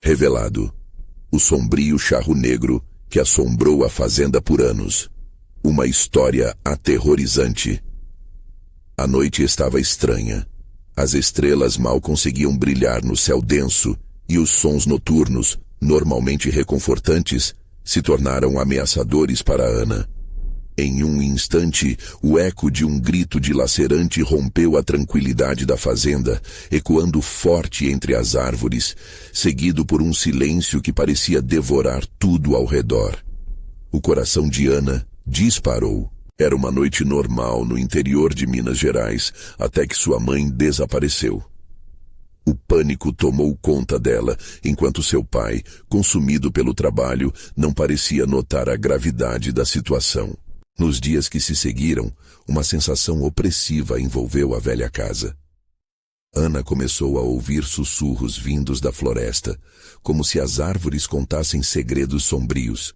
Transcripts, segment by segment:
Revelado. O sombrio charro negro que assombrou a fazenda por anos. Uma história aterrorizante. A noite estava estranha. As estrelas mal conseguiam brilhar no céu denso e os sons noturnos, normalmente reconfortantes, se tornaram ameaçadores para Ana. Em um instante, o eco de um grito dilacerante rompeu a tranquilidade da fazenda, ecoando forte entre as árvores, seguido por um silêncio que parecia devorar tudo ao redor. O coração de Ana disparou. Era uma noite normal no interior de Minas Gerais, até que sua mãe desapareceu. O pânico tomou conta dela, enquanto seu pai, consumido pelo trabalho, não parecia notar a gravidade da situação. Nos dias que se seguiram, uma sensação opressiva envolveu a velha casa. Ana começou a ouvir sussurros vindos da floresta, como se as árvores contassem segredos sombrios.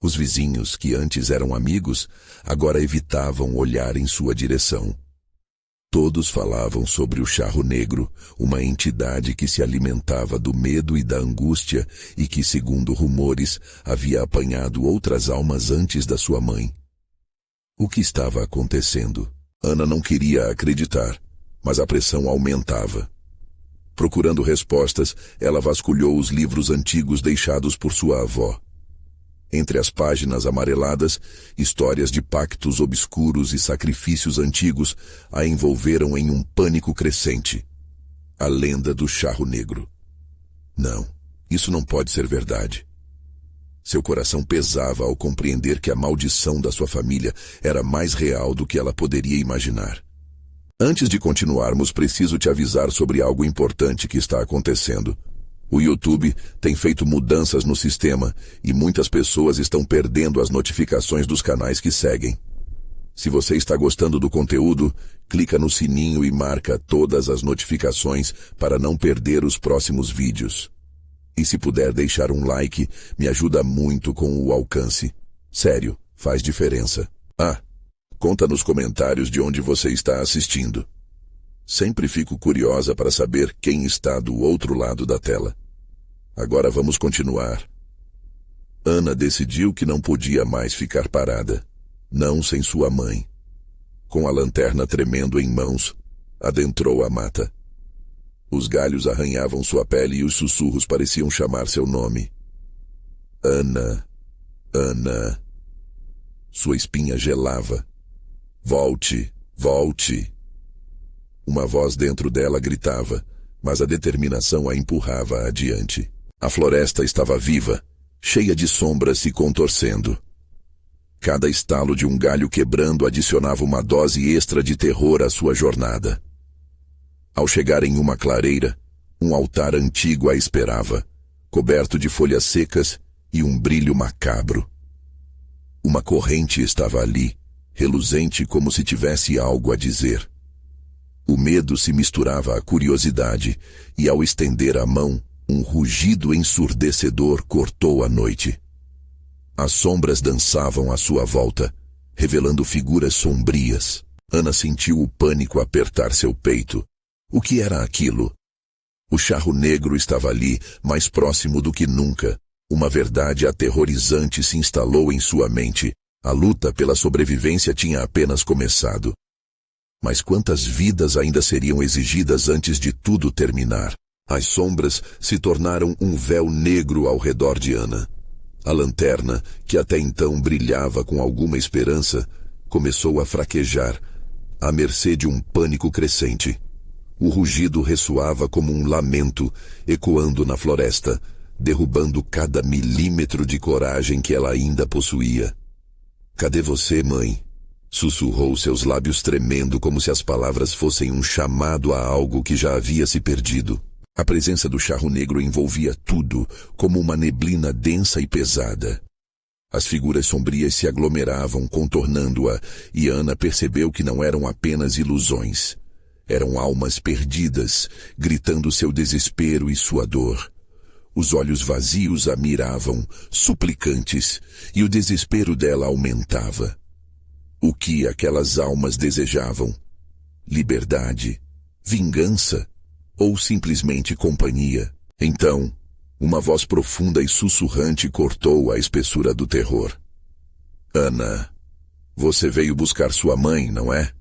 Os vizinhos, que antes eram amigos, agora evitavam olhar em sua direção. Todos falavam sobre o charro negro, uma entidade que se alimentava do medo e da angústia e que, segundo rumores, havia apanhado outras almas antes da sua mãe. O que estava acontecendo? Ana não queria acreditar, mas a pressão aumentava. Procurando respostas, ela vasculhou os livros antigos deixados por sua avó. Entre as páginas amareladas, histórias de pactos obscuros e sacrifícios antigos a envolveram em um pânico crescente. A lenda do charro negro. Não, isso não pode ser verdade. Seu coração pesava ao compreender que a maldição da sua família era mais real do que ela poderia imaginar. Antes de continuarmos, preciso te avisar sobre algo importante que está acontecendo. O YouTube tem feito mudanças no sistema e muitas pessoas estão perdendo as notificações dos canais que seguem. Se você está gostando do conteúdo, clica no sininho e marca todas as notificações para não perder os próximos vídeos. E se puder deixar um like, me ajuda muito com o alcance. Sério, faz diferença. Conta nos comentários de onde você está assistindo. Sempre fico curiosa para saber quem está do outro lado da tela. Agora vamos continuar. Ana decidiu que não podia mais ficar parada. Não sem sua mãe. Com a lanterna tremendo em mãos, adentrou a mata. Os galhos arranhavam sua pele e os sussurros pareciam chamar seu nome. Ana, Ana. Sua espinha gelava. Volte, volte. Uma voz dentro dela gritava, mas a determinação a empurrava adiante. A floresta estava viva, cheia de sombras se contorcendo. Cada estalo de um galho quebrando adicionava uma dose extra de terror à sua jornada. Ao chegar em uma clareira, um altar antigo a esperava, coberto de folhas secas e um brilho macabro. Uma corrente estava ali, reluzente como se tivesse algo a dizer. O medo se misturava à curiosidade, e ao estender a mão, um rugido ensurdecedor cortou a noite. As sombras dançavam à sua volta, revelando figuras sombrias. Ana sentiu o pânico apertar seu peito. O que era aquilo? O charro negro estava ali, mais próximo do que nunca. Uma verdade aterrorizante se instalou em sua mente. A luta pela sobrevivência tinha apenas começado. Mas quantas vidas ainda seriam exigidas antes de tudo terminar? As sombras se tornaram um véu negro ao redor de Ana. A lanterna, que até então brilhava com alguma esperança, começou a fraquejar, à mercê de um pânico crescente. O rugido ressoava como um lamento, ecoando na floresta, derrubando cada milímetro de coragem que ela ainda possuía. "Cadê você, mãe?" Sussurrou, seus lábios tremendo como se as palavras fossem um chamado a algo que já havia se perdido. A presença do charro negro envolvia tudo, como uma neblina densa e pesada. As figuras sombrias se aglomeravam, contornando-a, e Ana percebeu que não eram apenas ilusões. Eram almas perdidas, gritando seu desespero e sua dor. Os olhos vazios a miravam, suplicantes, e o desespero dela aumentava. O que aquelas almas desejavam? Liberdade? Vingança? Ou simplesmente companhia? Então, Uma voz profunda e sussurrante cortou a espessura do terror. Ana, você veio buscar sua mãe, não é?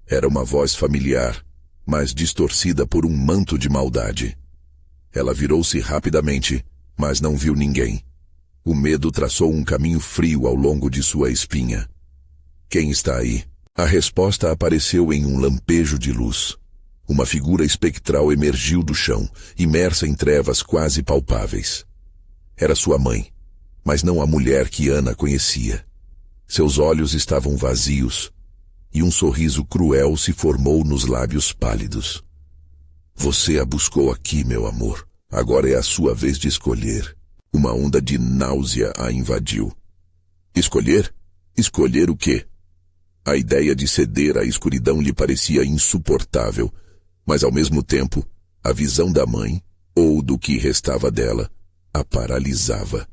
Era uma voz familiar, mas distorcida por um manto de maldade. Ela virou-se rapidamente, mas não viu ninguém. O medo traçou um caminho frio ao longo de sua espinha. Quem está aí? A resposta apareceu em um lampejo de luz. Uma figura espectral emergiu do chão, imersa em trevas quase palpáveis. Era sua mãe, mas não a mulher que Ana conhecia. Seus olhos estavam vazios, e um sorriso cruel se formou nos lábios pálidos. Você a buscou aqui, meu amor. Agora é a sua vez de escolher. Uma onda de náusea a invadiu. Escolher? Escolher o quê? A ideia de ceder à escuridão lhe parecia insuportável, mas ao mesmo tempo, a visão da mãe, ou do que restava dela, a paralisava.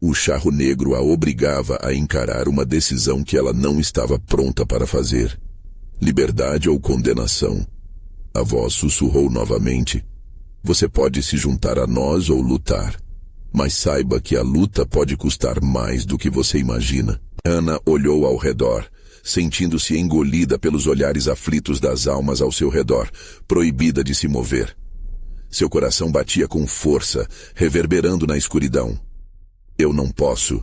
O charro negro a obrigava a encarar uma decisão que ela não estava pronta para fazer. Liberdade ou condenação? A voz sussurrou novamente. Você pode se juntar a nós ou lutar, mas saiba que a luta pode custar mais do que você imagina. Ana olhou ao redor, sentindo-se engolida pelos olhares aflitos das almas ao seu redor, proibida de se mover. Seu coração batia com força, reverberando na escuridão. Eu não posso.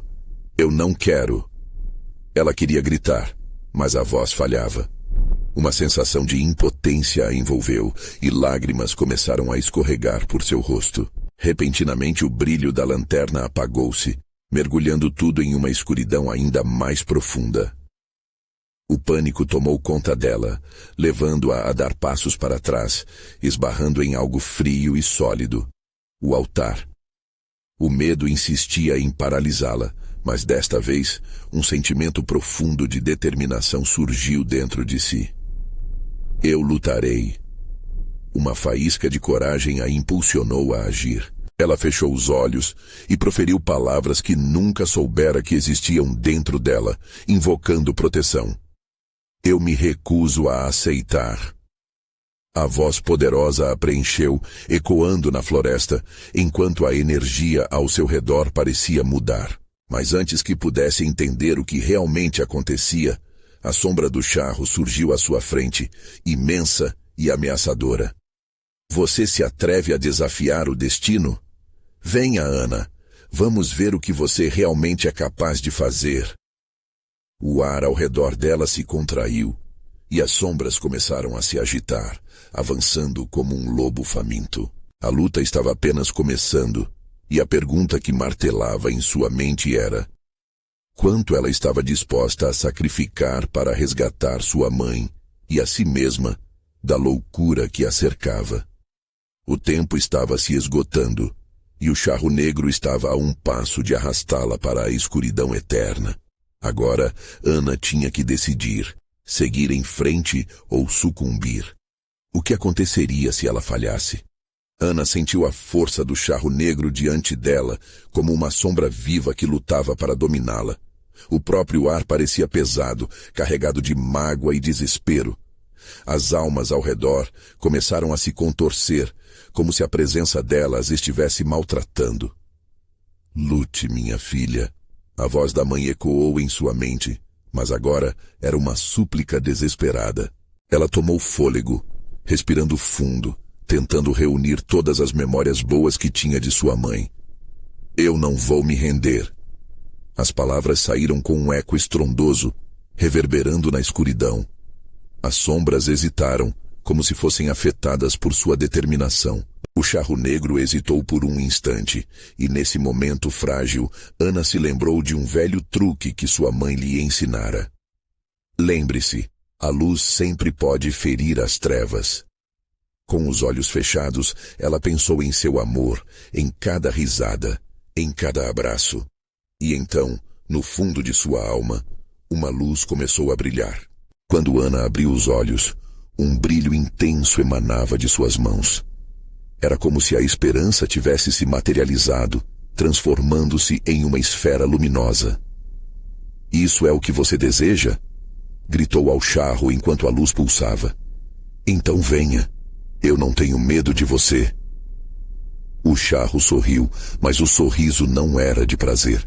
Eu não quero. Ela queria gritar, mas a voz falhava. Uma sensação de impotência a envolveu e lágrimas começaram a escorregar por seu rosto. Repentinamente o brilho da lanterna apagou-se, mergulhando tudo em uma escuridão ainda mais profunda. O pânico tomou conta dela, levando-a a dar passos para trás, esbarrando em algo frio e sólido. O altar. O medo insistia em paralisá-la, mas desta vez, um sentimento profundo de determinação surgiu dentro de si. Eu lutarei. Uma faísca de coragem a impulsionou a agir. Ela fechou os olhos e proferiu palavras que nunca soubera que existiam dentro dela, invocando proteção. Eu me recuso a aceitar. A voz poderosa a preencheu, ecoando na floresta, enquanto a energia ao seu redor parecia mudar. Mas antes que pudesse entender o que realmente acontecia, a sombra do charro surgiu à sua frente, imensa e ameaçadora. Você se atreve a desafiar o destino? Venha, Ana. Vamos ver o que você realmente é capaz de fazer. O ar ao redor dela se contraiu, e as sombras começaram a se agitar, avançando como um lobo faminto. A luta estava apenas começando, e a pergunta que martelava em sua mente era: quanto ela estava disposta a sacrificar para resgatar sua mãe e a si mesma da loucura que a cercava? O tempo estava se esgotando, e o charro negro estava a um passo de arrastá-la para a escuridão eterna. Agora, Ana tinha que decidir, seguir em frente ou sucumbir. O que aconteceria se ela falhasse? Ana sentiu a força do charro negro diante dela, como uma sombra viva que lutava para dominá-la. O próprio ar parecia pesado, carregado de mágoa e desespero. As almas ao redor começaram a se contorcer, como se a presença delas estivesse maltratando. Lute, minha filha. A voz da mãe ecoou em sua mente, mas agora era uma súplica desesperada. Ela tomou fôlego, respirando fundo, tentando reunir todas as memórias boas que tinha de sua mãe. Eu não vou me render. As palavras saíram com um eco estrondoso, reverberando na escuridão. As sombras hesitaram, como se fossem afetadas por sua determinação. O charro negro hesitou por um instante, e nesse momento frágil, Ana se lembrou de um velho truque que sua mãe lhe ensinara. Lembre-se, a luz sempre pode ferir as trevas. Com os olhos fechados, ela pensou em seu amor, em cada risada, em cada abraço. E então, no fundo de sua alma, uma luz começou a brilhar. Quando Ana abriu os olhos, um brilho intenso emanava de suas mãos. Era como se a esperança tivesse se materializado, transformando-se em uma esfera luminosa. Isso é o que você deseja? Gritou ao charro enquanto a luz pulsava. Então venha. Eu não tenho medo de você. O charro sorriu, mas o sorriso não era de prazer.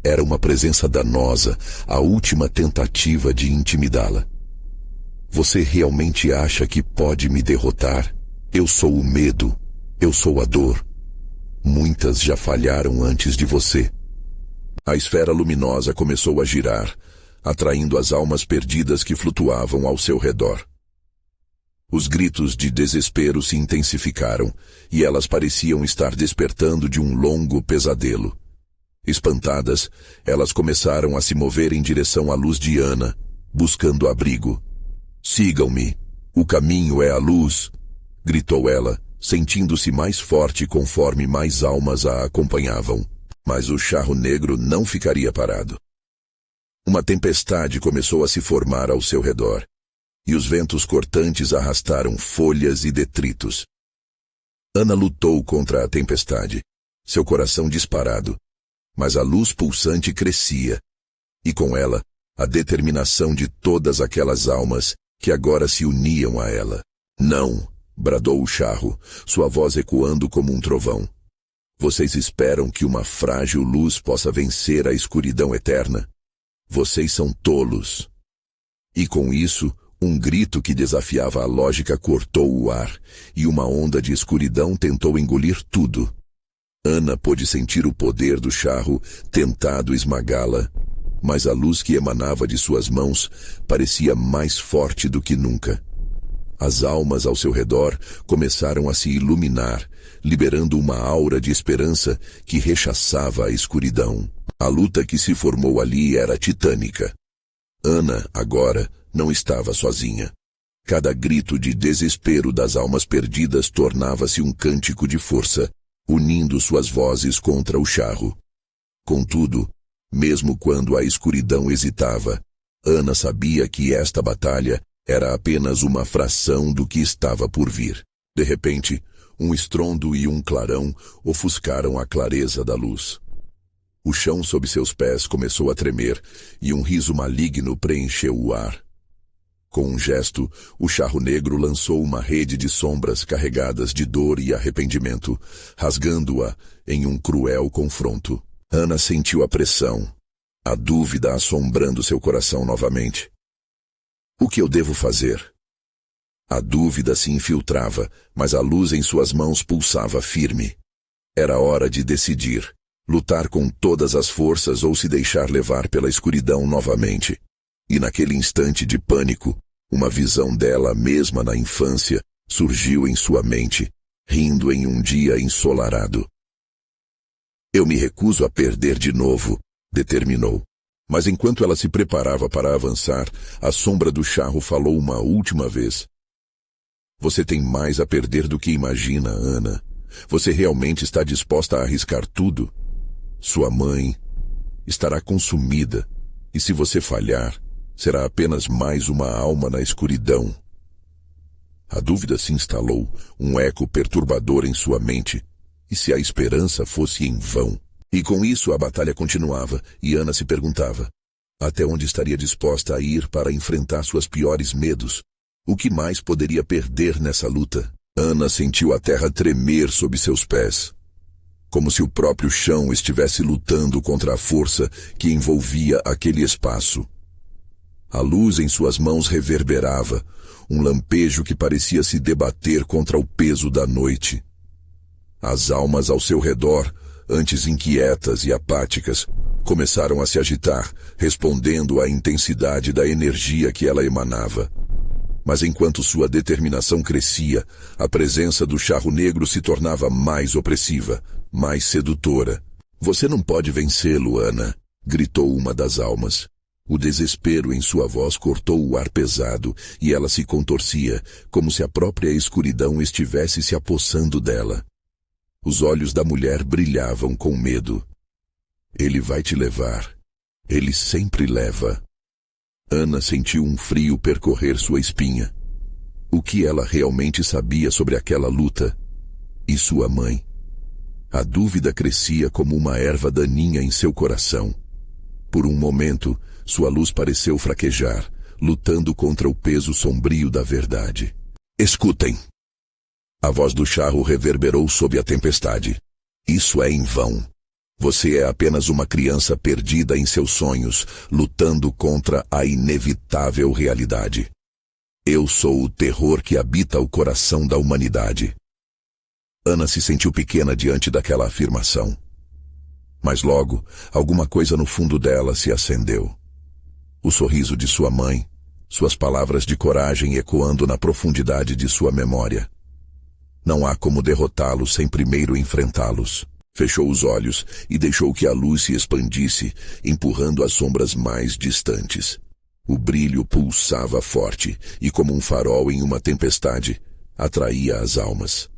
Era uma presença danosa, a última tentativa de intimidá-la. Você realmente acha que pode me derrotar? Eu sou o medo. Eu sou a dor. Muitas já falharam antes de você. A esfera luminosa começou a girar, atraindo as almas perdidas que flutuavam ao seu redor. Os gritos de desespero se intensificaram, e elas pareciam estar despertando de um longo pesadelo. Espantadas, elas começaram a se mover em direção à luz de Ana, buscando abrigo. "Sigam-me! O caminho é a luz!" gritou ela, sentindo-se mais forte conforme mais almas a acompanhavam. Mas o charro negro não ficaria parado. Uma tempestade começou a se formar ao seu redor, e os ventos cortantes arrastaram folhas e detritos. Ana lutou contra a tempestade, seu coração disparado, mas a luz pulsante crescia, e com ela, a determinação de todas aquelas almas que agora se uniam a ela. "Não!" bradou o charro, sua voz ecoando como um trovão. "Vocês esperam que uma frágil luz possa vencer a escuridão eterna? Vocês são tolos." E com isso, um grito que desafiava a lógica cortou o ar, e uma onda de escuridão tentou engolir tudo. Ana pôde sentir o poder do charro tentado esmagá-la, mas a luz que emanava de suas mãos parecia mais forte do que nunca. As almas ao seu redor começaram a se iluminar, liberando uma aura de esperança que rechaçava a escuridão. A luta que se formou ali era titânica. Ana, agora, não estava sozinha. Cada grito de desespero das almas perdidas tornava-se um cântico de força, unindo suas vozes contra o charro. Contudo, mesmo quando a escuridão hesitava, Ana sabia que esta batalha era apenas uma fração do que estava por vir. De repente, um estrondo e um clarão ofuscaram a clareza da luz. O chão sob seus pés começou a tremer e um riso maligno preencheu o ar. Com um gesto, o charro negro lançou uma rede de sombras carregadas de dor e arrependimento, rasgando-a em um cruel confronto. Ana sentiu a pressão, a dúvida assombrando seu coração novamente. "O que eu devo fazer?" A dúvida se infiltrava, mas a luz em suas mãos pulsava firme. Era hora de decidir, lutar com todas as forças ou se deixar levar pela escuridão novamente. E naquele instante de pânico, uma visão dela mesma na infância surgiu em sua mente, rindo em um dia ensolarado. "Eu me recuso a perder de novo", determinou. Mas enquanto ela se preparava para avançar, a sombra do charro falou uma última vez. "Você tem mais a perder do que imagina, Ana. Você realmente está disposta a arriscar tudo? Sua mãe estará consumida, e se você falhar, será apenas mais uma alma na escuridão." A dúvida se instalou, um eco perturbador em sua mente. E se a esperança fosse em vão? E com isso a batalha continuava, e Ana se perguntava: até onde estaria disposta a ir para enfrentar suas piores medos? O que mais poderia perder nessa luta? Ana sentiu a terra tremer sob seus pés, como se o próprio chão estivesse lutando contra a força que envolvia aquele espaço. A luz em suas mãos reverberava, um lampejo que parecia se debater contra o peso da noite. As almas ao seu redor, antes inquietas e apáticas, começaram a se agitar, respondendo à intensidade da energia que ela emanava. Mas enquanto sua determinação crescia, a presença do charro negro se tornava mais opressiva, mais sedutora. "Você não pode vencê-lo, Ana", gritou uma das almas. O desespero em sua voz cortou o ar pesado e ela se contorcia, como se a própria escuridão estivesse se apossando dela. Os olhos da mulher brilhavam com medo. "Ele vai te levar. Ele sempre leva." Ana sentiu um frio percorrer sua espinha. O que ela realmente sabia sobre aquela luta? E sua mãe? A dúvida crescia como uma erva daninha em seu coração. Por um momento, sua luz pareceu fraquejar, lutando contra o peso sombrio da verdade. "Escutem. A voz do charro reverberou sob a tempestade. Isso é em vão. Você é apenas uma criança perdida em seus sonhos, lutando contra a inevitável realidade. Eu sou o terror que habita o coração da humanidade. Ana se sentiu pequena diante daquela afirmação. Mas logo, alguma coisa no fundo dela se acendeu. O sorriso de sua mãe, suas palavras de coragem ecoando na profundidade de sua memória. Não há como derrotá-los sem primeiro enfrentá-los. Fechou os olhos e deixou que a luz se expandisse, empurrando as sombras mais distantes. O brilho pulsava forte e, como um farol em uma tempestade, atraía as almas.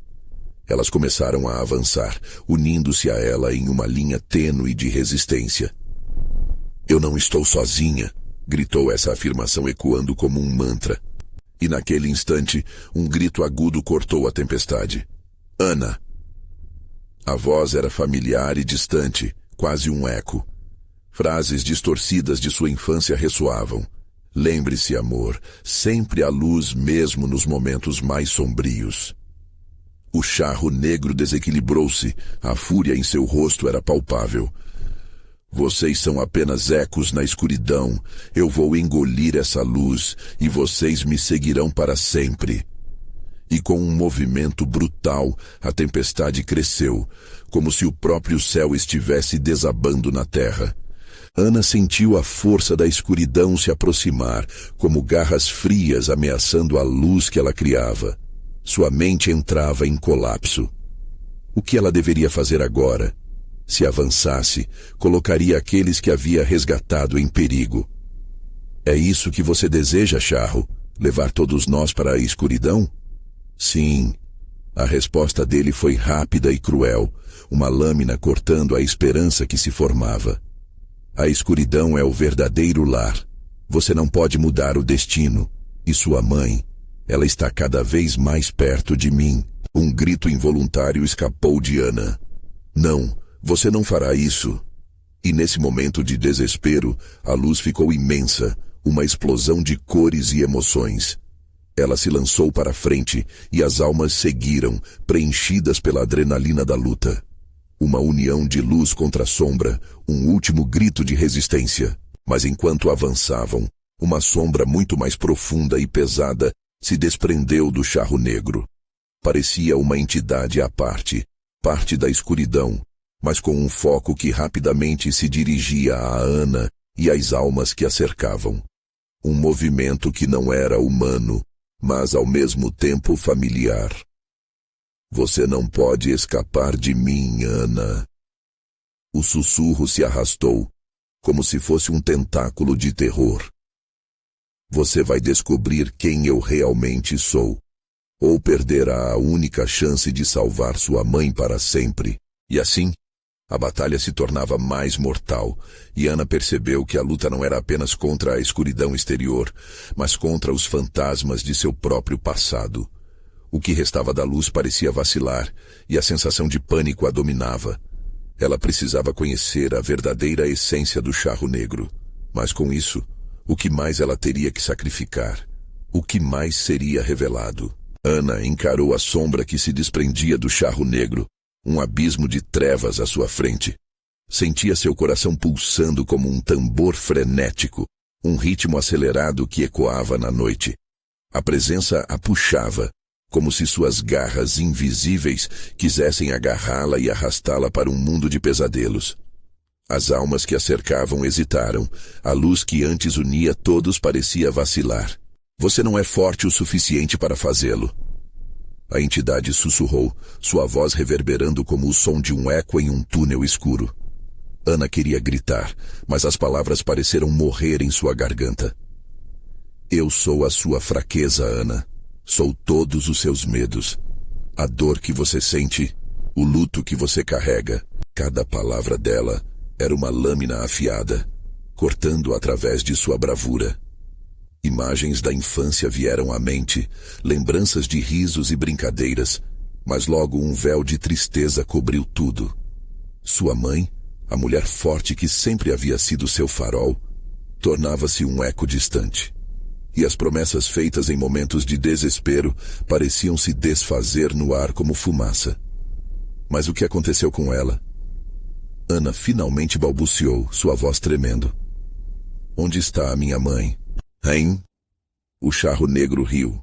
Elas começaram a avançar, unindo-se a ela em uma linha tênue de resistência. Eu não estou sozinha, gritou essa afirmação ecoando como um mantra. E naquele instante, um grito agudo cortou a tempestade. Ana! A voz era familiar e distante, quase um eco. Frases distorcidas de sua infância ressoavam. Lembre-se, amor, sempre a luz mesmo nos momentos mais sombrios. O charro negro desequilibrou-se, a fúria em seu rosto era palpável. Vocês são apenas ecos na escuridão. Eu vou engolir essa luz e vocês me seguirão para sempre. E com um movimento brutal, a tempestade cresceu, como se o próprio céu estivesse desabando na terra. Ana sentiu a força da escuridão se aproximar, como garras frias ameaçando a luz que ela criava. Sua mente entrava em colapso. O que ela deveria fazer agora? Se avançasse, colocaria aqueles que havia resgatado em perigo. É isso que você deseja, charro? Levar todos nós para a escuridão? Sim. A resposta dele foi rápida e cruel, uma lâmina cortando a esperança que se formava. A escuridão é o verdadeiro lar. Você não pode mudar o destino. E sua mãe, ela está cada vez mais perto de mim. Um grito involuntário escapou de Ana. Não, você não fará isso. E nesse momento de desespero, a luz ficou imensa, uma explosão de cores e emoções. Ela se lançou para frente e as almas seguiram, preenchidas pela adrenalina da luta. Uma união de luz contra sombra, um último grito de resistência. Mas enquanto avançavam, uma sombra muito mais profunda e pesada se desprendeu do charro negro. Parecia uma entidade à parte, parte da escuridão, mas com um foco que rapidamente se dirigia a Ana e às almas que a cercavam. Um movimento que não era humano, mas ao mesmo tempo familiar. Você não pode escapar de mim, Ana. O sussurro se arrastou, como se fosse um tentáculo de terror. Você vai descobrir quem eu realmente sou, ou perderá a única chance de salvar sua mãe para sempre. E assim, a batalha se tornava mais mortal, e Ana percebeu que a luta não era apenas contra a escuridão exterior, mas contra os fantasmas de seu próprio passado. O que restava da luz parecia vacilar, e a sensação de pânico a dominava. Ela precisava conhecer a verdadeira essência do charro negro. Mas com isso, o que mais ela teria que sacrificar? O que mais seria revelado? Ana encarou a sombra que se desprendia do charro negro, um abismo de trevas à sua frente. Sentia seu coração pulsando como um tambor frenético, um ritmo acelerado que ecoava na noite. A presença a puxava, como se suas garras invisíveis quisessem agarrá-la e arrastá-la para um mundo de pesadelos. As almas que a cercavam hesitaram. A luz que antes unia todos parecia vacilar. Você não é forte o suficiente para fazê-lo. A entidade sussurrou, sua voz reverberando como o som de um eco em um túnel escuro. Ana queria gritar, mas as palavras pareceram morrer em sua garganta. Eu sou a sua fraqueza, Ana. Sou todos os seus medos. A dor que você sente, o luto que você carrega. Cada palavra dela era uma lâmina afiada, cortando através de sua bravura. Imagens da infância vieram à mente, lembranças de risos e brincadeiras, mas logo um véu de tristeza cobriu tudo. Sua mãe, a mulher forte que sempre havia sido seu farol, tornava-se um eco distante. e as promessas feitas em momentos de desespero pareciam se desfazer no ar como fumaça. Mas o que aconteceu com ela? Ana finalmente balbuciou, sua voz tremendo. Onde está a minha mãe? Hein? O charro negro riu.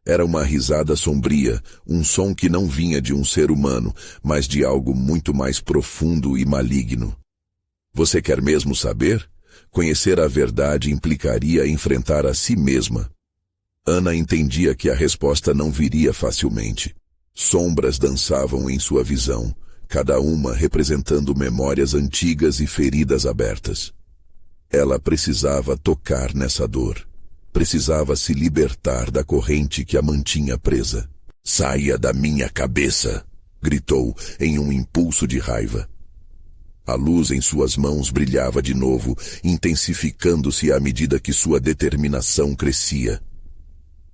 Era uma risada sombria, um som que não vinha de um ser humano, mas de algo muito mais profundo e maligno. Você quer mesmo saber? Conhecer a verdade implicaria enfrentar a si mesma. Ana entendia que a resposta não viria facilmente. Sombras dançavam em sua visão, cada uma representando memórias antigas e feridas abertas. Ela precisava tocar nessa dor. Precisava se libertar da corrente que a mantinha presa. Saia da minha cabeça! Gritou em um impulso de raiva. A luz em suas mãos brilhava de novo, intensificando-se à medida que sua determinação crescia.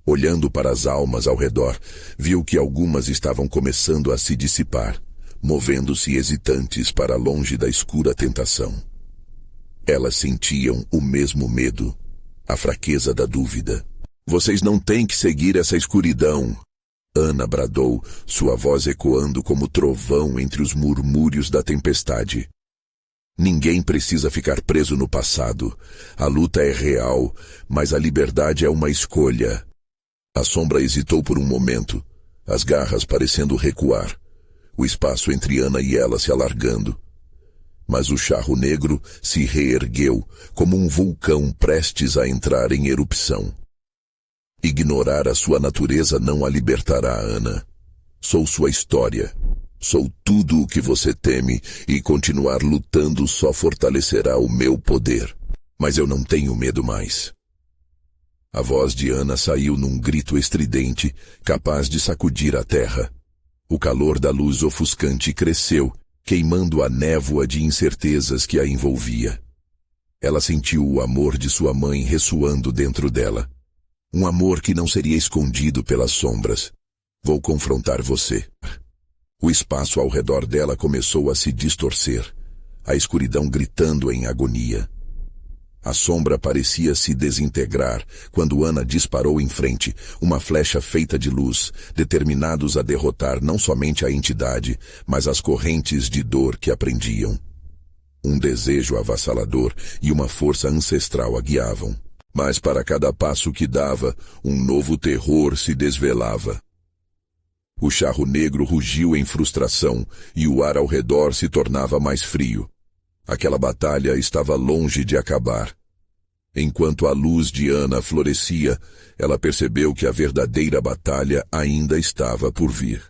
Olhando para as almas ao redor, viu que algumas estavam começando a se dissipar, movendo-se hesitantes para longe da escura tentação. Elas sentiam o mesmo medo, a fraqueza da dúvida. Vocês não têm que seguir essa escuridão! Ana bradou, sua voz ecoando como trovão entre os murmúrios da tempestade. Ninguém precisa ficar preso no passado. A luta é real, mas a liberdade é uma escolha. A sombra hesitou por um momento, as garras parecendo recuar, o espaço entre Ana e ela se alargando. Mas o charro negro se reergueu, como um vulcão prestes a entrar em erupção. Ignorar a sua natureza não a libertará, Ana. Sou sua história. Sou tudo o que você teme, e continuar lutando só fortalecerá o meu poder. Mas eu não tenho medo mais. A voz de Ana saiu num grito estridente, capaz de sacudir a terra. O calor da luz ofuscante cresceu, queimando a névoa de incertezas que a envolvia. Ela sentiu o amor de sua mãe ressoando dentro dela. Um amor que não seria escondido pelas sombras. Vou confrontar você. O espaço ao redor dela começou a se distorcer, a escuridão gritando em agonia. A sombra parecia se desintegrar quando Ana disparou em frente, uma flecha feita de luz, determinados a derrotar não somente a entidade, mas as correntes de dor que a prendiam. Um desejo avassalador e uma força ancestral a guiavam. Mas para cada passo que dava, um novo terror se desvelava. O charro negro rugiu em frustração e o ar ao redor se tornava mais frio. Aquela batalha estava longe de acabar. Enquanto a luz de Ana florescia, ela percebeu que a verdadeira batalha ainda estava por vir.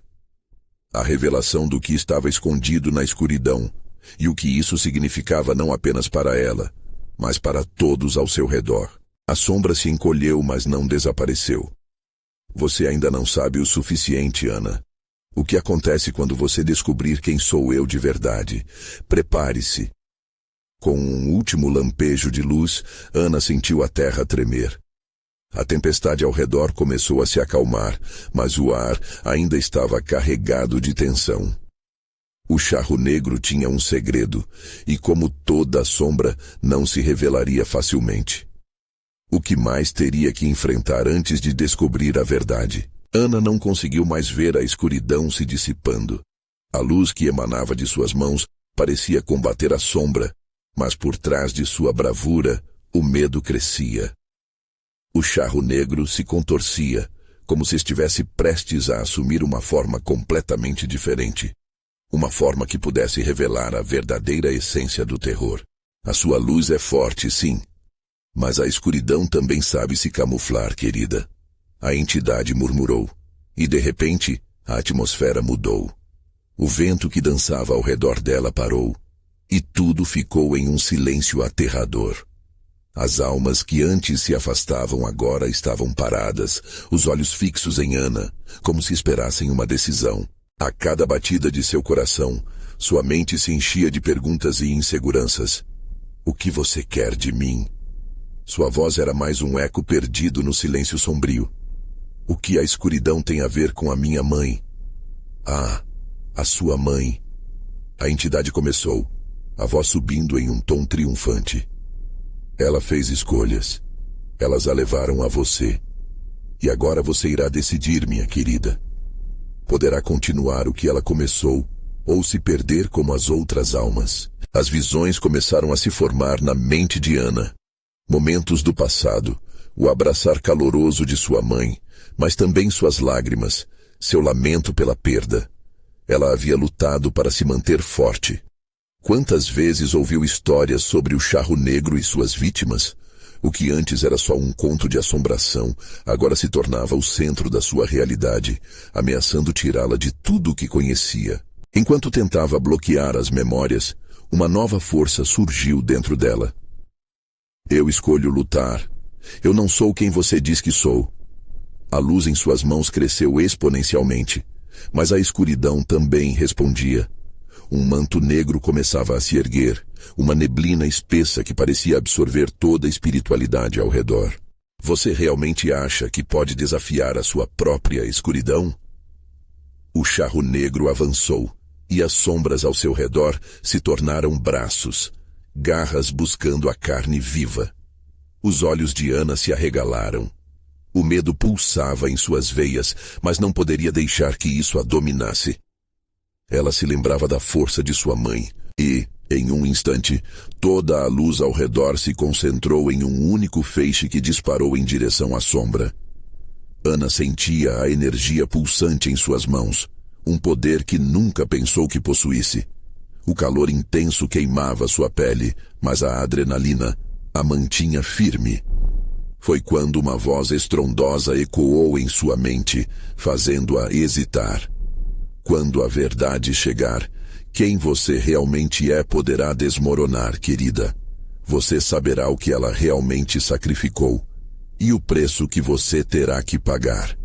A revelação do que estava escondido na escuridão, e o que isso significava não apenas para ela, mas para todos ao seu redor. A sombra se encolheu, mas não desapareceu. Você ainda não sabe o suficiente, Ana. O que acontece quando você descobrir quem sou eu de verdade? Prepare-se. Com um último lampejo de luz, Ana sentiu a terra tremer. A tempestade ao redor começou a se acalmar, mas o ar ainda estava carregado de tensão. O charro negro tinha um segredo, e como toda a sombra, não se revelaria facilmente. O que mais teria que enfrentar antes de descobrir a verdade? Ana não conseguiu mais ver a escuridão se dissipando. A luz que emanava de suas mãos parecia combater a sombra, mas por trás de sua bravura, o medo crescia. O charro negro se contorcia, como se estivesse prestes a assumir uma forma completamente diferente. Uma forma que pudesse revelar a verdadeira essência do terror. A sua luz é forte, sim. Mas a escuridão também sabe se camuflar, querida. A entidade murmurou, e de repente a atmosfera mudou. O vento que dançava ao redor dela parou, e tudo ficou em um silêncio aterrador. As almas que antes se afastavam agora estavam paradas, os olhos fixos em Ana, como se esperassem uma decisão. A cada batida de seu coração, sua mente se enchia de perguntas e inseguranças. O que você quer de mim? Sua voz era mais um eco perdido no silêncio sombrio. O que a escuridão tem a ver com a minha mãe? Ah, a sua mãe. A entidade começou, a voz subindo em um tom triunfante. Ela fez escolhas. Elas a levaram a você. E agora você irá decidir, minha querida. Poderá continuar o que ela começou, ou se perder como as outras almas. As visões começaram a se formar na mente de Ana. Momentos do passado, o abraçar caloroso de sua mãe, mas também suas lágrimas, seu lamento pela perda. Ela havia lutado para se manter forte. Quantas vezes ouviu histórias sobre o charro negro e suas vítimas? O que antes era só um conto de assombração, agora se tornava o centro da sua realidade, ameaçando tirá-la de tudo o que conhecia. Enquanto tentava bloquear as memórias, uma nova força surgiu dentro dela. Eu escolho lutar. Eu não sou quem você diz que sou. A luz em suas mãos cresceu exponencialmente, mas a escuridão também respondia. Um manto negro começava a se erguer, uma neblina espessa que parecia absorver toda a espiritualidade ao redor. Você realmente acha que pode desafiar a sua própria escuridão? O charro negro avançou, e as sombras ao seu redor se tornaram braços, garras buscando a carne viva. Os olhos de Ana se arregalaram. O medo pulsava em suas veias, mas não poderia deixar que isso a dominasse. Ela se lembrava da força de sua mãe, e, em um instante, toda a luz ao redor se concentrou em um único feixe que disparou em direção à sombra. Ana sentia a energia pulsante em suas mãos, um poder que nunca pensou que possuísse. O calor intenso queimava sua pele, mas a adrenalina a mantinha firme. Foi quando uma voz estrondosa ecoou em sua mente, fazendo-a hesitar. Quando a verdade chegar, quem você realmente é poderá desmoronar, querida. Você saberá o que ela realmente sacrificou e o preço que você terá que pagar.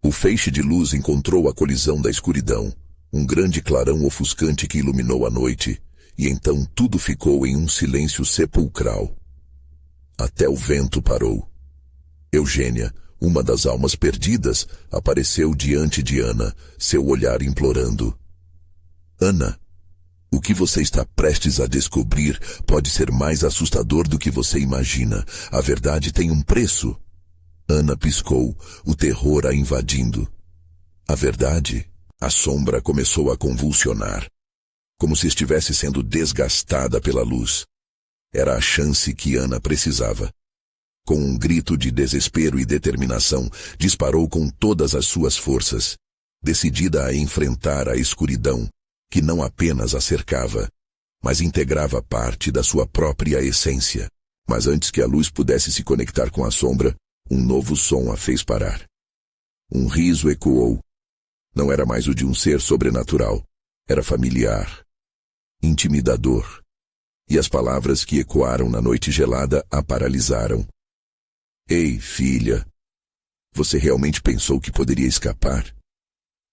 O feixe de luz encontrou a colisão da escuridão, um grande clarão ofuscante que iluminou a noite, e então tudo ficou em um silêncio sepulcral. Até o vento parou. Eugênia, uma das almas perdidas, apareceu diante de Ana, seu olhar implorando. Ana, o que você está prestes a descobrir pode ser mais assustador do que você imagina. A verdade tem um preço. Ana piscou, o terror a invadindo. A verdade? A sombra começou a convulsionar, como se estivesse sendo desgastada pela luz. Era a chance que Ana precisava. Com um grito de desespero e determinação, disparou com todas as suas forças, decidida a enfrentar a escuridão, que não apenas a cercava, mas integrava parte da sua própria essência. Mas antes que a luz pudesse se conectar com a sombra, um novo som a fez parar. Um riso ecoou. Não era mais o de um ser sobrenatural. Era familiar, intimidador. E as palavras que ecoaram na noite gelada a paralisaram. Ei, filha, você realmente pensou que poderia escapar?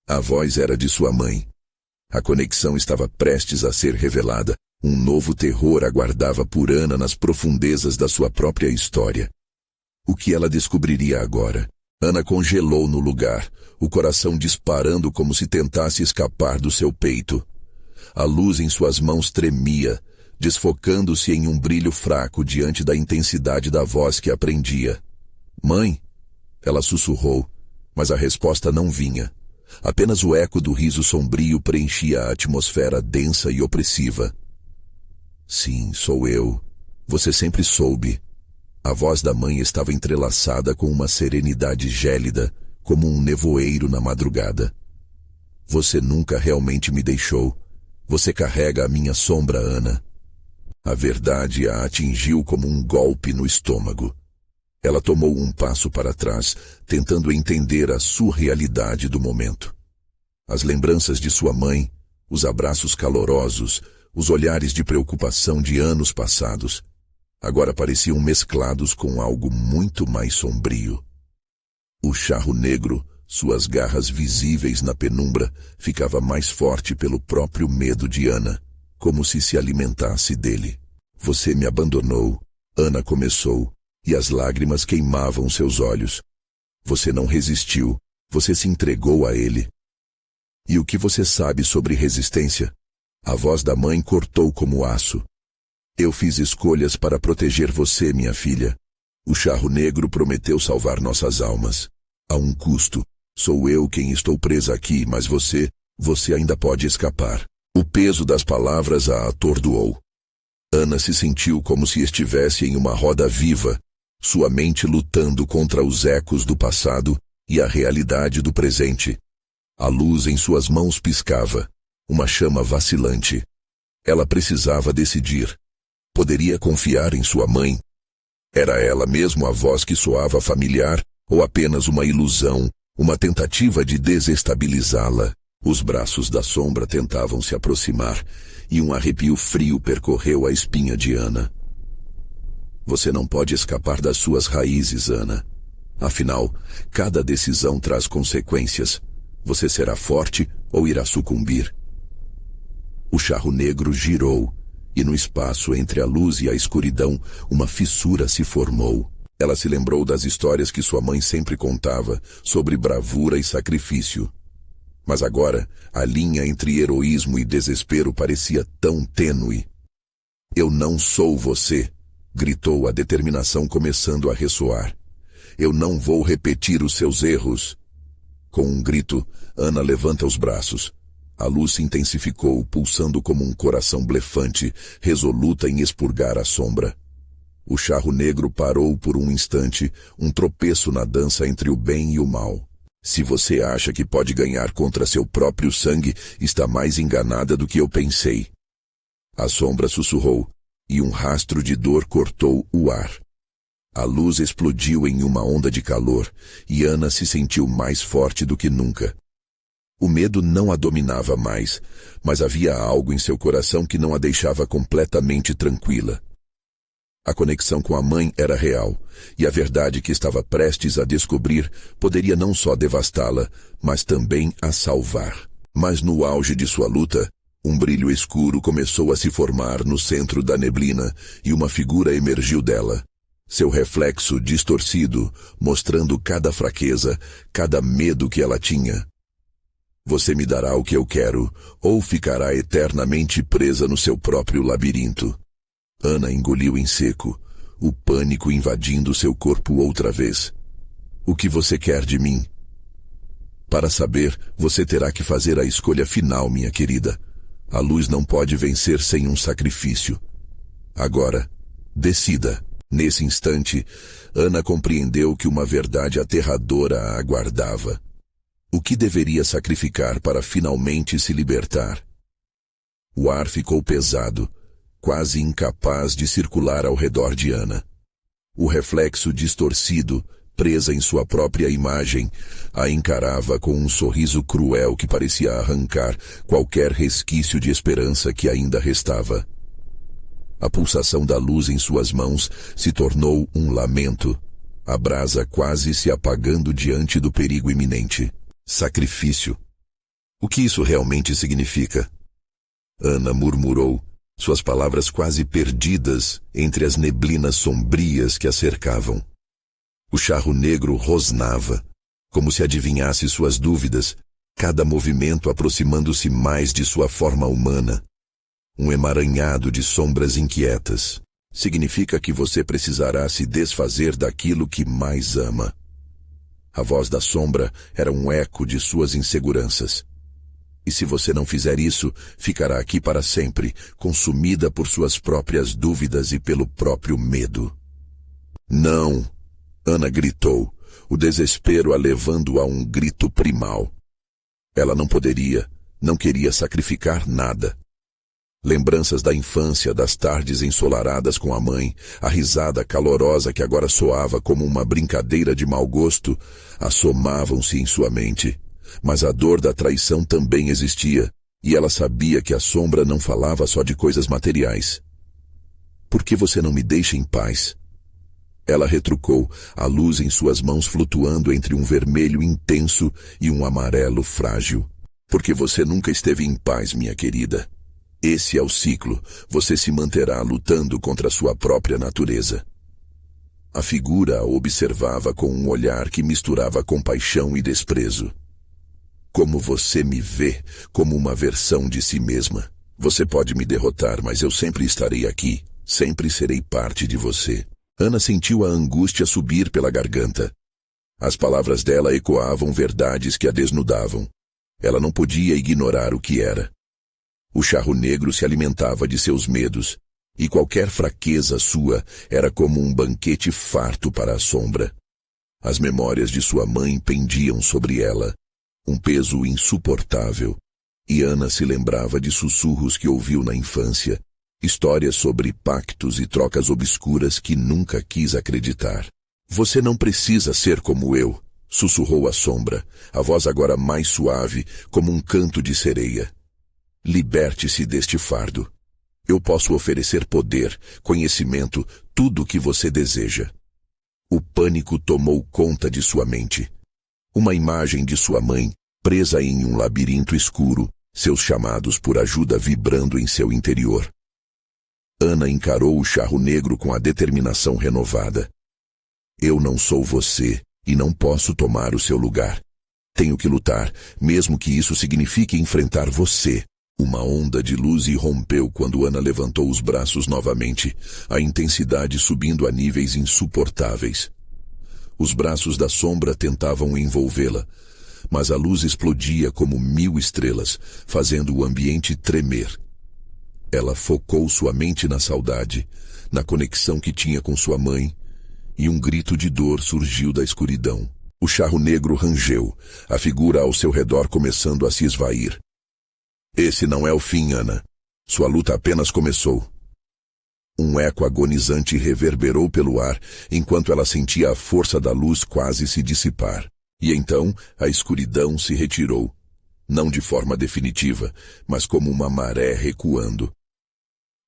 A voz era de sua mãe. A conexão estava prestes a ser revelada. Um novo terror aguardava por Ana nas profundezas da sua própria história. O que ela descobriria agora? Ana congelou no lugar, o coração disparando como se tentasse escapar do seu peito. A luz em suas mãos tremia, desfocando-se em um brilho fraco diante da intensidade da voz que a prendia. Mãe, ela sussurrou, mas a resposta não vinha. Apenas o eco do riso sombrio preenchia a atmosfera densa e opressiva. Sim, sou eu. Você sempre soube. A voz da mãe estava entrelaçada com uma serenidade gélida, como um nevoeiro na madrugada. Você nunca realmente me deixou. Você carrega a minha sombra, Ana. A verdade a atingiu como um golpe no estômago. Ela tomou um passo para trás, tentando entender a surrealidade do momento. As lembranças de sua mãe, os abraços calorosos, os olhares de preocupação de anos passados, agora pareciam mesclados com algo muito mais sombrio. O charro negro, suas garras visíveis na penumbra, ficava mais forte pelo próprio medo de Ana, como se alimentasse dele. Você me abandonou, Ana começou, e as lágrimas queimavam seus olhos. Você não resistiu, você se entregou a ele. E o que você sabe sobre resistência? A voz da mãe cortou como aço. Eu fiz escolhas para proteger você, minha filha. O charro negro prometeu salvar nossas almas. A um custo. Sou eu quem estou presa aqui, mas você ainda pode escapar. O peso das palavras a atordoou. Ana se sentiu como se estivesse em uma roda viva, sua mente lutando contra os ecos do passado e a realidade do presente. A luz em suas mãos piscava, uma chama vacilante. Ela precisava decidir. Poderia confiar em sua mãe? Era ela mesmo a voz que soava familiar ou apenas uma ilusão, uma tentativa de desestabilizá-la? Os braços da sombra tentavam se aproximar e um arrepio frio percorreu a espinha de Ana. Você não pode escapar das suas raízes, Ana. Afinal, cada decisão traz consequências. Você será forte ou irá sucumbir. O charro negro girou, e no espaço entre a luz e a escuridão, uma fissura se formou. Ela se lembrou das histórias que sua mãe sempre contava sobre bravura e sacrifício. Mas agora, a linha entre heroísmo e desespero parecia tão tênue. Eu não sou você, gritou a determinação começando a ressoar. Eu não vou repetir os seus erros. Com um grito, Ana levanta os braços. A luz se intensificou, pulsando como um coração blefante, resoluta em expurgar a sombra. O charro negro parou por um instante, um tropeço na dança entre o bem e o mal. Se você acha que pode ganhar contra seu próprio sangue, está mais enganada do que eu pensei. A sombra sussurrou, e um rastro de dor cortou o ar. A luz explodiu em uma onda de calor, e Ana se sentiu mais forte do que nunca. O medo não a dominava mais, mas havia algo em seu coração que não a deixava completamente tranquila. A conexão com a mãe era real, e a verdade que estava prestes a descobrir poderia não só devastá-la, mas também a salvar. Mas no auge de sua luta, um brilho escuro começou a se formar no centro da neblina e uma figura emergiu dela. Seu reflexo distorcido, mostrando cada fraqueza, cada medo que ela tinha. Você me dará o que eu quero, ou ficará eternamente presa no seu próprio labirinto. Ana engoliu em seco, o pânico invadindo seu corpo outra vez. O que você quer de mim? Para saber, você terá que fazer a escolha final, minha querida. A luz não pode vencer sem um sacrifício. Agora, decida. Nesse instante, Ana compreendeu que uma verdade aterradora a aguardava. O que deveria sacrificar para finalmente se libertar? O ar ficou pesado, quase incapaz de circular ao redor de Ana. O reflexo distorcido, presa em sua própria imagem, a encarava com um sorriso cruel que parecia arrancar qualquer resquício de esperança que ainda restava. A pulsação da luz em suas mãos se tornou um lamento, a brasa quase se apagando diante do perigo iminente. Sacrifício. O que isso realmente significa? Ana murmurou, suas palavras quase perdidas entre as neblinas sombrias que a cercavam. O charro negro rosnava, como se adivinhasse suas dúvidas, cada movimento aproximando-se mais de sua forma humana. Um emaranhado de sombras inquietas. Significa que você precisará se desfazer daquilo que mais ama. A voz da sombra era um eco de suas inseguranças. E se você não fizer isso, ficará aqui para sempre, consumida por suas próprias dúvidas e pelo próprio medo. Não! Ana gritou, o desespero a levando a um grito primal. Ela não queria sacrificar nada. Lembranças da infância, das tardes ensolaradas com a mãe, a risada calorosa que agora soava como uma brincadeira de mau gosto, assomavam-se em sua mente. Mas a dor da traição também existia, e ela sabia que a sombra não falava só de coisas materiais. Por que você não me deixa em paz? Ela retrucou, a luz em suas mãos flutuando entre um vermelho intenso e um amarelo frágil. Porque você nunca esteve em paz, minha querida. Esse é o ciclo, você se manterá lutando contra sua própria natureza. A figura a observava com um olhar que misturava compaixão e desprezo. Como você me vê, como uma versão de si mesma. Você pode me derrotar, mas eu sempre estarei aqui, sempre serei parte de você. Ana sentiu a angústia subir pela garganta. As palavras dela ecoavam verdades que a desnudavam. Ela não podia ignorar o que era. O charro negro se alimentava de seus medos, e qualquer fraqueza sua era como um banquete farto para a sombra. As memórias de sua mãe pendiam sobre ela, um peso insuportável, e Ana se lembrava de sussurros que ouviu na infância, histórias sobre pactos e trocas obscuras que nunca quis acreditar. Você não precisa ser como eu, sussurrou a sombra, a voz agora mais suave, como um canto de sereia. Liberte-se deste fardo. Eu posso oferecer poder, conhecimento, tudo o que você deseja. O pânico tomou conta de sua mente. Uma imagem de sua mãe, presa em um labirinto escuro, seus chamados por ajuda vibrando em seu interior. Ana encarou o charro negro com a determinação renovada. Eu não sou você e não posso tomar o seu lugar. Tenho que lutar, mesmo que isso signifique enfrentar você. Uma onda de luz irrompeu quando Ana levantou os braços novamente, a intensidade subindo a níveis insuportáveis. Os braços da sombra tentavam envolvê-la, mas a luz explodia como 1000 estrelas, fazendo o ambiente tremer. Ela focou sua mente na saudade, na conexão que tinha com sua mãe, e um grito de dor surgiu da escuridão. O charro negro rangeu, a figura ao seu redor começando a se esvair. Esse não é o fim, Ana. Sua luta apenas começou. Um eco agonizante reverberou pelo ar, enquanto ela sentia a força da luz quase se dissipar. E então a escuridão se retirou, não de forma definitiva, mas como uma maré recuando.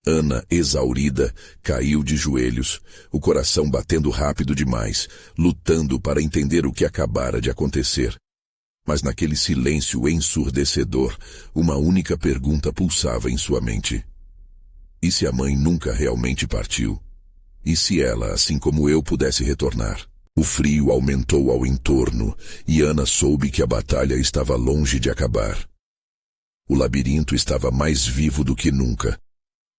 Ana, exaurida, caiu de joelhos, o coração batendo rápido demais, lutando para entender o que acabara de acontecer. Mas naquele silêncio ensurdecedor, uma única pergunta pulsava em sua mente. E se a mãe nunca realmente partiu? E se ela, assim como eu, pudesse retornar? O frio aumentou ao entorno, e Ana soube que a batalha estava longe de acabar. O labirinto estava mais vivo do que nunca,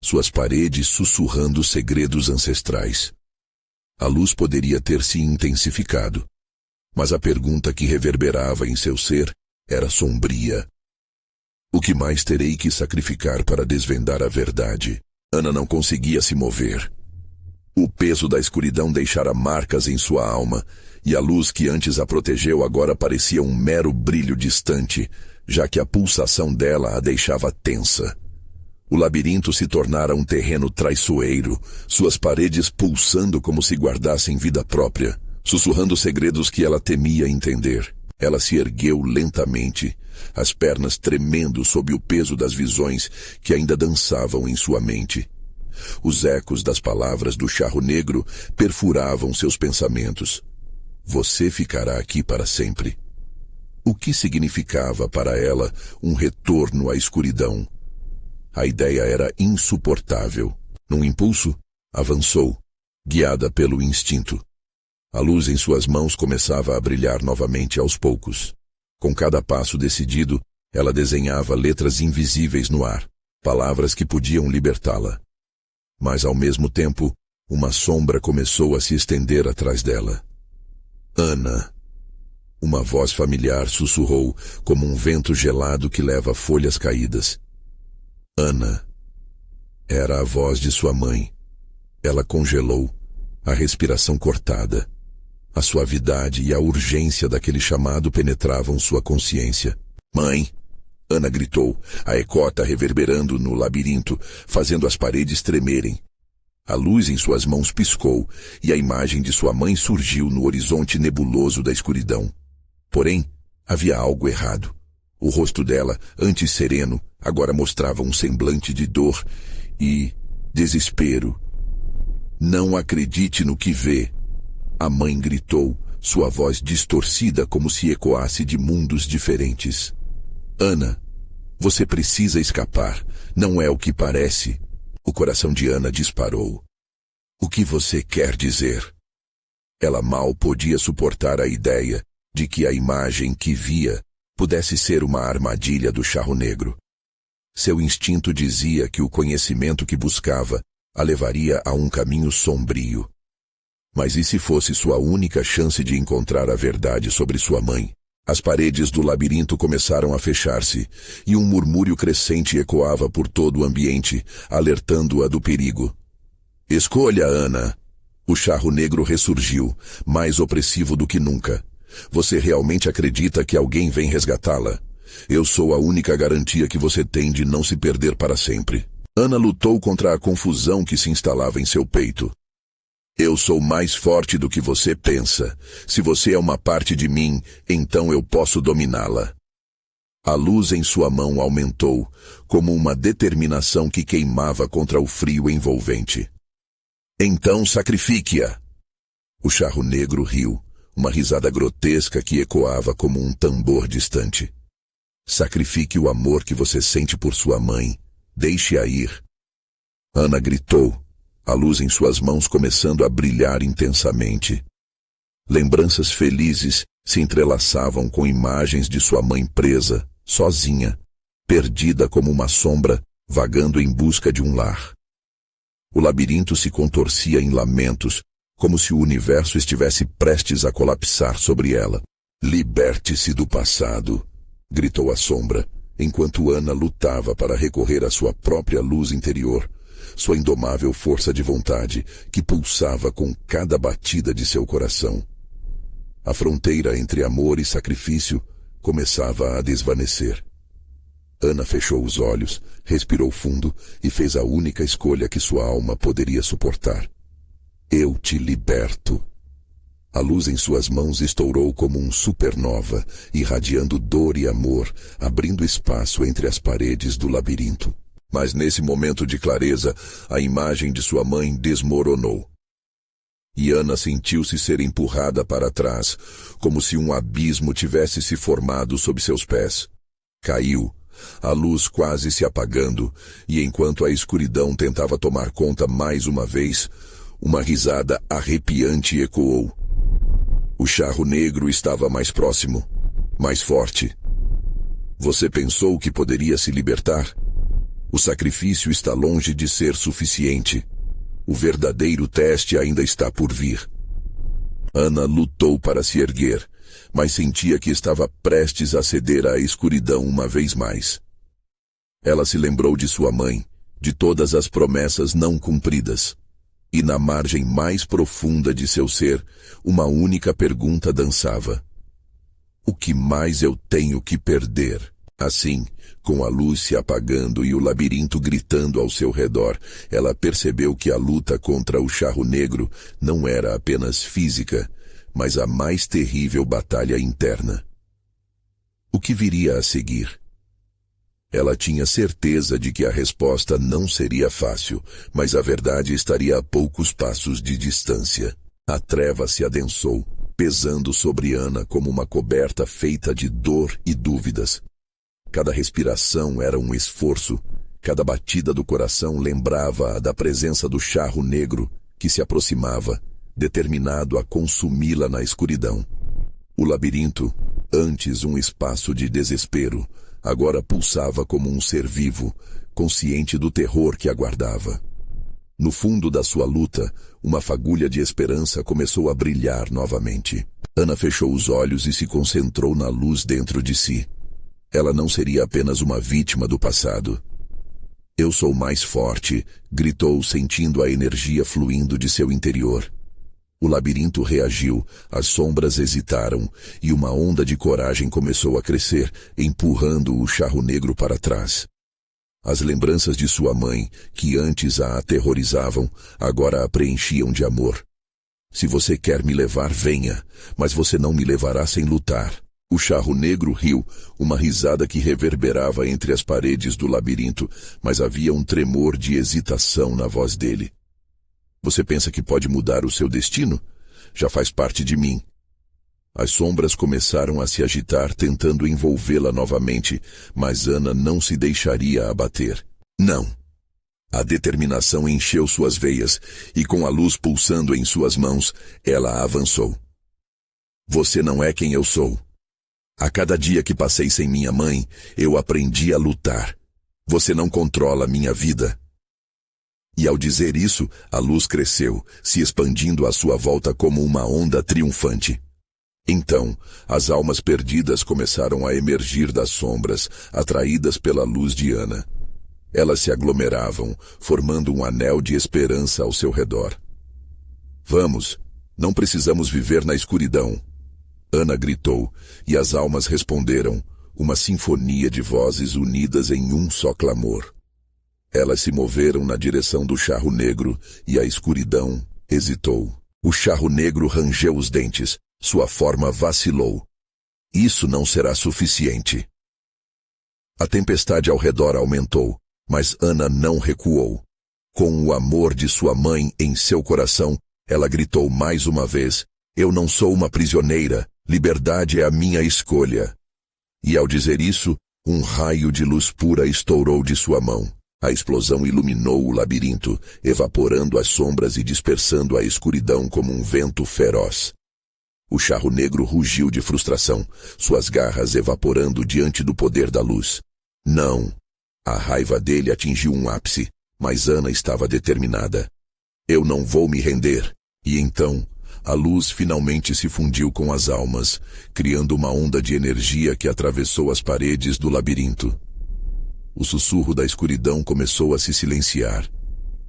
suas paredes sussurrando segredos ancestrais. A luz poderia ter se intensificado, mas a pergunta que reverberava em seu ser era sombria. O que mais terei que sacrificar para desvendar a verdade? Ana não conseguia se mover. O peso da escuridão deixara marcas em sua alma, e a luz que antes a protegeu agora parecia um mero brilho distante, já que a pulsação dela a deixava tensa. O labirinto se tornara um terreno traiçoeiro, suas paredes pulsando como se guardassem vida própria, sussurrando segredos que ela temia entender. Ela se ergueu lentamente, as pernas tremendo sob o peso das visões que ainda dançavam em sua mente. Os ecos das palavras do charro negro perfuravam seus pensamentos. Você ficará aqui para sempre. O que significava para ela um retorno à escuridão? A ideia era insuportável. Num impulso, avançou, guiada pelo instinto. A luz em suas mãos começava a brilhar novamente aos poucos. Com cada passo decidido, ela desenhava letras invisíveis no ar, palavras que podiam libertá-la. Mas, ao mesmo tempo, uma sombra começou a se estender atrás dela. Ana. Uma voz familiar sussurrou, como um vento gelado que leva folhas caídas. Ana. Era a voz de sua mãe. Ela congelou, a respiração cortada. A suavidade e a urgência daquele chamado penetravam sua consciência. Mãe! Ana gritou, a ecota reverberando no labirinto, fazendo as paredes tremerem. A luz em suas mãos piscou, e a imagem de sua mãe surgiu no horizonte nebuloso da escuridão. Porém, havia algo errado. O rosto dela, antes sereno, agora mostrava um semblante de dor e desespero. Não acredite no que vê. A mãe gritou, sua voz distorcida como se ecoasse de mundos diferentes. Ana, você precisa escapar. Não é o que parece. O coração de Ana disparou. O que você quer dizer? Ela mal podia suportar a ideia de que a imagem que via pudesse ser uma armadilha do charro negro. Seu instinto dizia que o conhecimento que buscava a levaria a um caminho sombrio. Mas e se fosse sua única chance de encontrar a verdade sobre sua mãe? As paredes do labirinto começaram a fechar-se, e um murmúrio crescente ecoava por todo o ambiente, alertando-a do perigo. Escolha, Ana! O charro negro ressurgiu, mais opressivo do que nunca. Você realmente acredita que alguém vem resgatá-la? Eu sou a única garantia que você tem de não se perder para sempre. Ana lutou contra a confusão que se instalava em seu peito. Eu sou mais forte do que você pensa. Se você é uma parte de mim, então eu posso dominá-la. A luz em sua mão aumentou, como uma determinação que queimava contra o frio envolvente. Então sacrifique-a! O charro negro riu, uma risada grotesca que ecoava como um tambor distante. Sacrifique o amor que você sente por sua mãe. Deixe-a ir. Ana gritou, a luz em suas mãos começando a brilhar intensamente. Lembranças felizes se entrelaçavam com imagens de sua mãe presa, sozinha, perdida como uma sombra, vagando em busca de um lar. O labirinto se contorcia em lamentos, como se o universo estivesse prestes a colapsar sobre ela. Liberte-se do passado, gritou a sombra, enquanto Ana lutava para recorrer à sua própria luz interior, sua indomável força de vontade que pulsava com cada batida de seu coração. A fronteira entre amor e sacrifício começava a desvanecer. Ana fechou os olhos, respirou fundo e fez a única escolha que sua alma poderia suportar. Eu te liberto. A luz em suas mãos estourou como um supernova, irradiando dor e amor, abrindo espaço entre as paredes do labirinto. Mas nesse momento de clareza, a imagem de sua mãe desmoronou. E Ana sentiu-se ser empurrada para trás, como se um abismo tivesse se formado sob seus pés. Caiu, a luz quase se apagando, e enquanto a escuridão tentava tomar conta mais uma vez, uma risada arrepiante ecoou. O charro negro estava mais próximo, mais forte. Você pensou que poderia se libertar? O sacrifício está longe de ser suficiente. O verdadeiro teste ainda está por vir. Ana lutou para se erguer, mas sentia que estava prestes a ceder à escuridão uma vez mais. Ela se lembrou de sua mãe, de todas as promessas não cumpridas. E na margem mais profunda de seu ser, uma única pergunta dançava. O que mais eu tenho que perder? Assim, com a luz se apagando e o labirinto gritando ao seu redor, ela percebeu que a luta contra o charro negro não era apenas física, mas a mais terrível batalha interna. O que viria a seguir? Ela tinha certeza de que a resposta não seria fácil, mas a verdade estaria a poucos passos de distância. A treva se adensou, pesando sobre Ana como uma coberta feita de dor e dúvidas. Cada respiração era um esforço, cada batida do coração lembrava-a da presença do charro negro que se aproximava, determinado a consumi-la na escuridão. O labirinto, antes um espaço de desespero, agora pulsava como um ser vivo, consciente do terror que aguardava. No fundo da sua luta, uma fagulha de esperança começou a brilhar novamente. Ana fechou os olhos e se concentrou na luz dentro de si. Ela não seria apenas uma vítima do passado. Eu sou mais forte, gritou, sentindo a energia fluindo de seu interior. O labirinto reagiu, as sombras hesitaram, e uma onda de coragem começou a crescer, empurrando o charro negro para trás. As lembranças de sua mãe, que antes a aterrorizavam, agora a preenchiam de amor. Se você quer me levar, venha, mas você não me levará sem lutar. O charro negro riu, uma risada que reverberava entre as paredes do labirinto, mas havia um tremor de hesitação na voz dele. Você pensa que pode mudar o seu destino? Já faz parte de mim. As sombras começaram a se agitar, tentando envolvê-la novamente, mas Ana não se deixaria abater. Não. A determinação encheu suas veias, e com a luz pulsando em suas mãos, ela avançou. Você não é quem eu sou. A cada dia que passei sem minha mãe, eu aprendi a lutar. Você não controla minha vida. E ao dizer isso, a luz cresceu, se expandindo à sua volta como uma onda triunfante. Então, as almas perdidas começaram a emergir das sombras, atraídas pela luz de Ana. Elas se aglomeravam, formando um anel de esperança ao seu redor. Vamos, não precisamos viver na escuridão. Ana gritou, e as almas responderam, uma sinfonia de vozes unidas em um só clamor. Elas se moveram na direção do charro negro, e a escuridão hesitou. O charro negro rangeu os dentes, sua forma vacilou. Isso não será suficiente. A tempestade ao redor aumentou, mas Ana não recuou. Com o amor de sua mãe em seu coração, ela gritou mais uma vez, eu não sou uma prisioneira, liberdade é a minha escolha. E ao dizer isso, um raio de luz pura estourou de sua mão. A explosão iluminou o labirinto, evaporando as sombras e dispersando a escuridão como um vento feroz. O charro negro rugiu de frustração, suas garras evaporando diante do poder da luz. Não! A raiva dele atingiu um ápice, mas Ana estava determinada. Eu não vou me render. E então, a luz finalmente se fundiu com as almas, criando uma onda de energia que atravessou as paredes do labirinto. O sussurro da escuridão começou a se silenciar,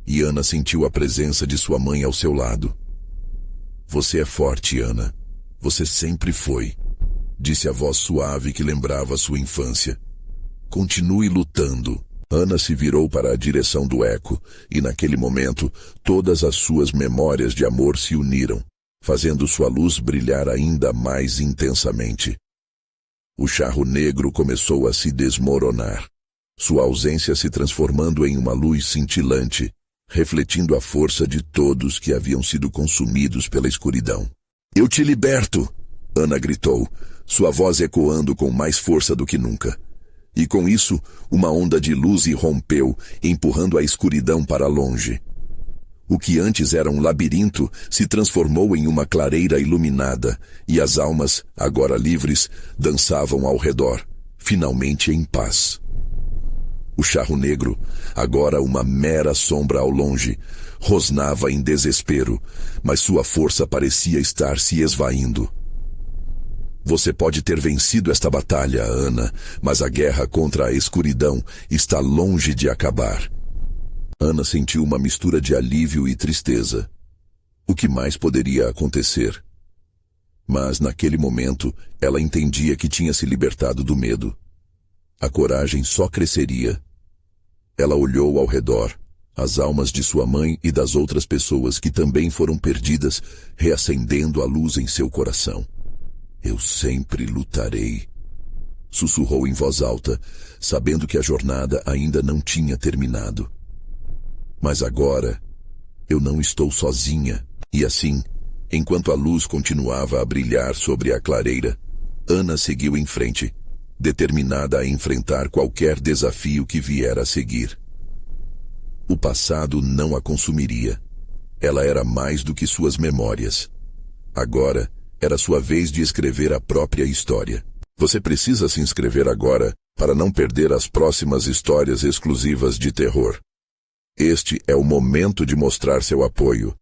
e Ana sentiu a presença de sua mãe ao seu lado. Você é forte, Ana. Você sempre foi, disse a voz suave que lembrava sua infância. Continue lutando. Ana se virou para a direção do eco, e naquele momento, todas as suas memórias de amor se uniram, fazendo sua luz brilhar ainda mais intensamente. O charro negro começou a se desmoronar, sua ausência se transformando em uma luz cintilante, refletindo a força de todos que haviam sido consumidos pela escuridão. Eu te liberto! Ana gritou, sua voz ecoando com mais força do que nunca. E com isso, uma onda de luz irrompeu, empurrando a escuridão para longe. O que antes era um labirinto se transformou em uma clareira iluminada, e as almas, agora livres, dançavam ao redor, finalmente em paz. O charro negro, agora uma mera sombra ao longe, rosnava em desespero, mas sua força parecia estar se esvaindo. Você pode ter vencido esta batalha, Ana, mas a guerra contra a escuridão está longe de acabar. Ana sentiu uma mistura de alívio e tristeza. O que mais poderia acontecer? Mas naquele momento, ela entendia que tinha se libertado do medo. A coragem só cresceria. Ela olhou ao redor, as almas de sua mãe e das outras pessoas que também foram perdidas, reacendendo a luz em seu coração. Eu sempre lutarei, sussurrou em voz alta, sabendo que a jornada ainda não tinha terminado. Mas agora, eu não estou sozinha. E assim, enquanto a luz continuava a brilhar sobre a clareira, Ana seguiu em frente, determinada a enfrentar qualquer desafio que vier a seguir. O passado não a consumiria. Ela era mais do que suas memórias. Agora, era sua vez de escrever a própria história. Você precisa se inscrever agora para não perder as próximas histórias exclusivas de terror. Este é o momento de mostrar seu apoio.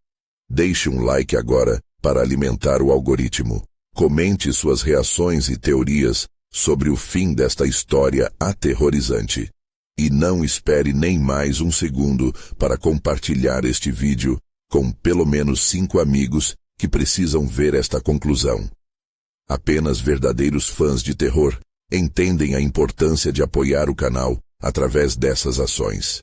Deixe um like agora para alimentar o algoritmo. Comente suas reações e teorias sobre o fim desta história aterrorizante. E não espere nem mais um segundo para compartilhar este vídeo com pelo menos 5 amigos que precisam ver esta conclusão. Apenas verdadeiros fãs de terror entendem a importância de apoiar o canal através dessas ações.